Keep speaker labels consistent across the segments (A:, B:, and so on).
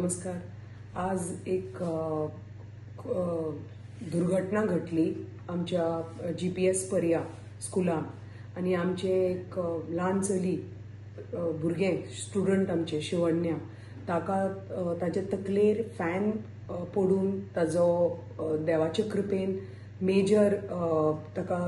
A: नमस्कार। आज एक दुर्घटना घडली आमच्या GPS पर्या स्कुलान आणि आमचे एक ल्हान चली भुरगें स्टुडंट आमचे शिवण्या ताका ताचे तकलेर फॅन पडून ताजो देवाचे कृपेन मेजर ताका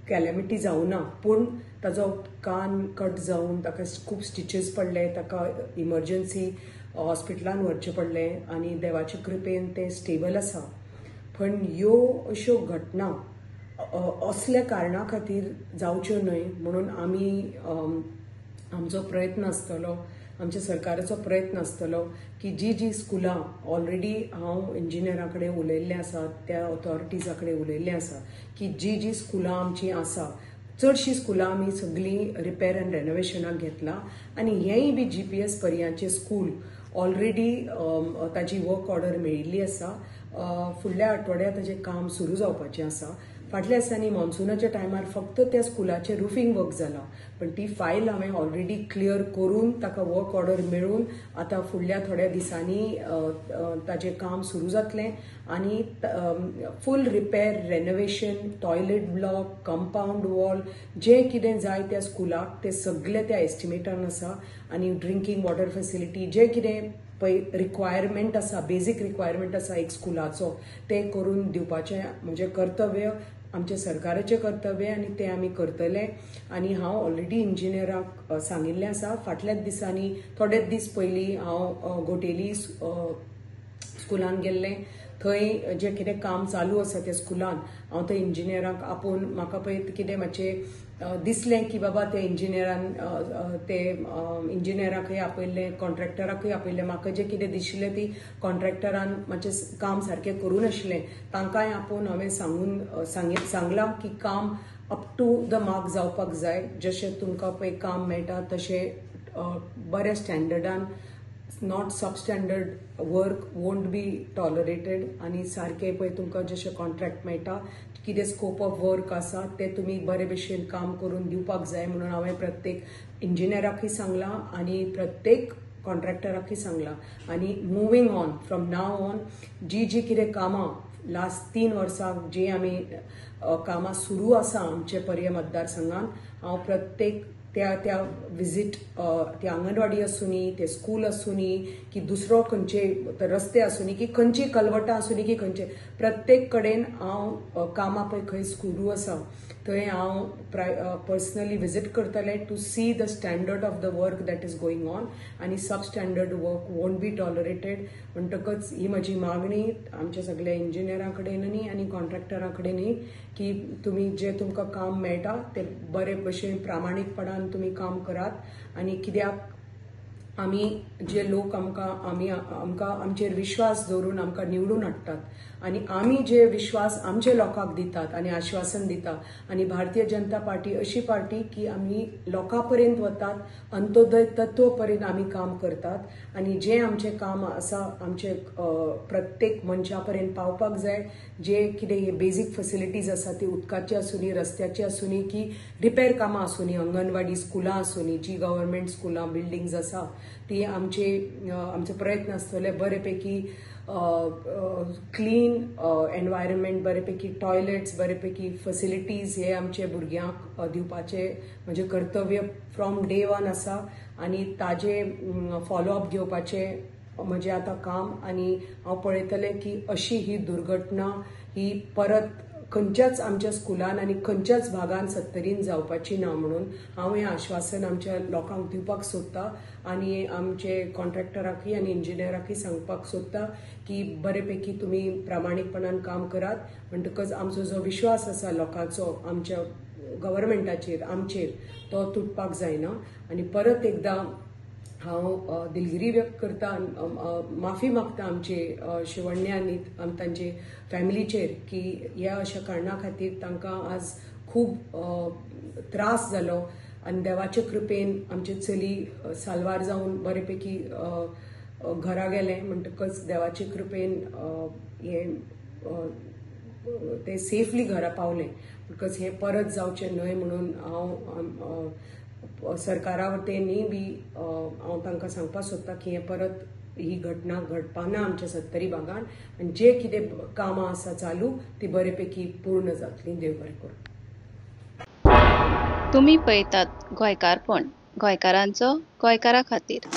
A: कॅलेमिटी जावना, पूण ताजो कान कट जावन ताका खूब स्टिचेस पडले, ताका इमर्जन्सी हॉस्पिटलान व्हरचें पडलें आनी देवाचे कृपेन ते स्टेबल आसा। पण ह्यो अश्यो घटना असल्या कारणां खातीर जावच्यो न्हय म्हणून आमी आमचो प्रयत्न आसतलो, आमच्या सरकाराचो प्रयत्न आसतलो की जी स्कुलां ऑलरेडी हांव इंजिनियरा कडेन उलयल्लें आसा, त्या ऑथॉरिटीजा कडेन उलयल्लें आसा की जी स्कुलां आमची आसा, चडशीं स्कुलां आमी सगळीं रिपेर एंड रेनोवेशनाक घेतला आनी हेंय बी GPS पर्याचें स्कूल ऑलरेडी ताची वर्क ऑर्डर मेळिल्ली आसा। फुडल्या आठवड्यात ताचें काम सुरू जावपाचें आसा। फाटल्या दिसांनी मॉन्सूनाच्या टायमार फक्त त्या स्कुलाचें रुफींग वर्क जालां, पण ती फायल हांवें ऑलरेडी क्लियर करून ताका वर्क ऑर्डर मेळून आतां फुडल्या थोड्या दिसांनी ताचें काम सुरू जातलें आनी full repair renovation, toilet block, compound wall, जें कितें जाय त्या स्कुलाक तें सगळें त्या एस्टिमेटान आसा आनी ड्रिंकींग वॉटर फेसिलिटी जें कितें पळय रिक्वायरमेंट आसा, बेजीक रिक्वायरमेंट आसा एक स्कुलाचो, तें करून दिवपाचें म्हजें कर्तव्य, आमच्या सरकाराचें कर्तव्य आनी तें आमी करतले। आनी हांव ऑलरेडी इंजिनियराक सांगिल्लें आसा। फाटल्याच दिसांनी थोडेच दीस पयलीं हांव घोटेली स्कुलान गेल्लें, थंय जें कितें काम चालू आसा त्या स्कुलान हांव थंय इंजिनियराक आपोवन म्हाका पळय कितें मातशें दिसलें की बाबा त्या इंजिनियराकय आपयल्लें, कॉन्ट्रॅक्टराकय आपयल्लें, म्हाका जें कितें दिशिल्लें ती कॉन्ट्रॅक्टरान मातशें काम सारकें करूं नाशिल्लें, तांकांय आपोवन हांवें सांगलां की काम अप टू द मार्क जावपाक जाय, जशें तुमकां पळय काम मेळटा तशें बऱ्या स्टँडर्डान, not substandard work won't be tolerated आनी सारकें पळय तुमकां जशें कॉन्ट्रॅक्ट मेळटा, कितें स्कोप ऑफ वर्क आसा तें तुमी बरे भशेन काम करून दिवपाक जाय म्हणून हांवें प्रत्येक इंजिनियराकय सांगलां आनी प्रत्येक कॉन्ट्रॅक्टराकय सांगलां। आनी moving on from now on जी कितें कामां लास्ट 3 वर्सां जी आमी कामां सुरू आसा आमचे पर्या मतदारसंघान, हांव प्रत्येक त्या विजीट, ती अंगणवाडी आसूनी, ते स्कूल आसूनी की दुसरो खंयचे रस्ते आसूनी की खंयची कलवटां आसूनी की खंयचे, प्रत्येक कडेन हांव कामां पळय खंय सुरू आसा थंय हांव पर्सनली विजीट करतलें to see the standard of the work that is going on आनी substandard work won't be tolerated. म्हणटकच ही म्हजी मागणी आमच्या सगळ्या इंजिनियरां कडेनय आनी कॉन्ट्रॅक्टरां कडेनय की तुमी जें तुमकां काम मेळटा तें बरे भशेन प्रामाणीकपणान तुमी काम करात आनी कित्याक आमी जे लोक आमकां आमचेर विश्वास दवरून आमकां निवडून हाडटात आनी आमी जे विश्वास आमच्या लोकांक दितात आनी आश्वासन दितात आनी भारतीय जनता पार्टी अशी पार्टी की आमी लोकां पर्यंत वतात, अंत्योदय तत्व पर्यंत आमी काम करतात आनी जें आमचें काम आसा आमचे प्रत्येक मनशा पर्यंत पावपाक जाय, जे कितें बेजीक फेसिलिटीज आसा ती उदकाची आसूनी, रस्त्याची आसूनी की रिपेर कामां आसूनी, अंगणवाडी स्कुलां आसूनी, जी गव्हर्मेंट स्कुलां बिल्डिंग्स आसा ती आमचे प्रयत्न आसतले बरेपैकी क्लीन एनवायरमेंट, बरेपैकी टॉयलेट्स, बरेपैकी फेसिलिटीज हे आमचे भुरग्यांक दिवपाचे म्हजें कर्तव्य फ्रॉम डे 1 आसा आनी ताजे फॉलोअप घेवपाचे म्हजें आतां काम आनी हांव पळयतलें की अशी ही दुर्घटना ही परत खंयच्याच आमच्या स्कुलान आनी खंयच्याच भागान सत्तरीन जावपाची ना म्हणून हांव हें आश्वासन आमच्या लोकांक दिवपाक सोदतां आनी आमचे कॉन्ट्रॅक्टराकय आनी इंजिनियराकय सांगपाक सोदतां की बरेपैकी तुमी प्रामाणीकपणान काम करात, म्हणटकच आमचो जो विश्वास आसा लोकांचो आमच्या गव्हर्मेंटाचेर आमचेर तो तुटपाक जायना। आनी परत एकदां हांव दिलगिरी व्यक्त करता, माफी मागता आमचे शिवण्या आनी तांचे फॅमिलीचेर की ह्या अशा कारणां खातीर तांकां आज खूब त्रास जालो आनी देवाचे कृपेन आमचे चली साल्वार जावन बरेपैकी घरा गेलें, म्हणटकच देवाचे कृपेन ते सेफली घरा पावलें, म्हणटकच हें परत जावचें न्हय म्हणून हांव सरकारा वटेनूय बी हांव तांकां सांगपाक सोदतां की हें परत ही घटना घडपाना आमच्या सत्तरी भागान आनी जे कितें कामां आसा चालू ती बरेपैकी पूर्ण जातली. देव बरें करूं.
B: तुम्ही पळयतात गोंयकारपण, गोंयकारांचो गोंयकारा खातीर.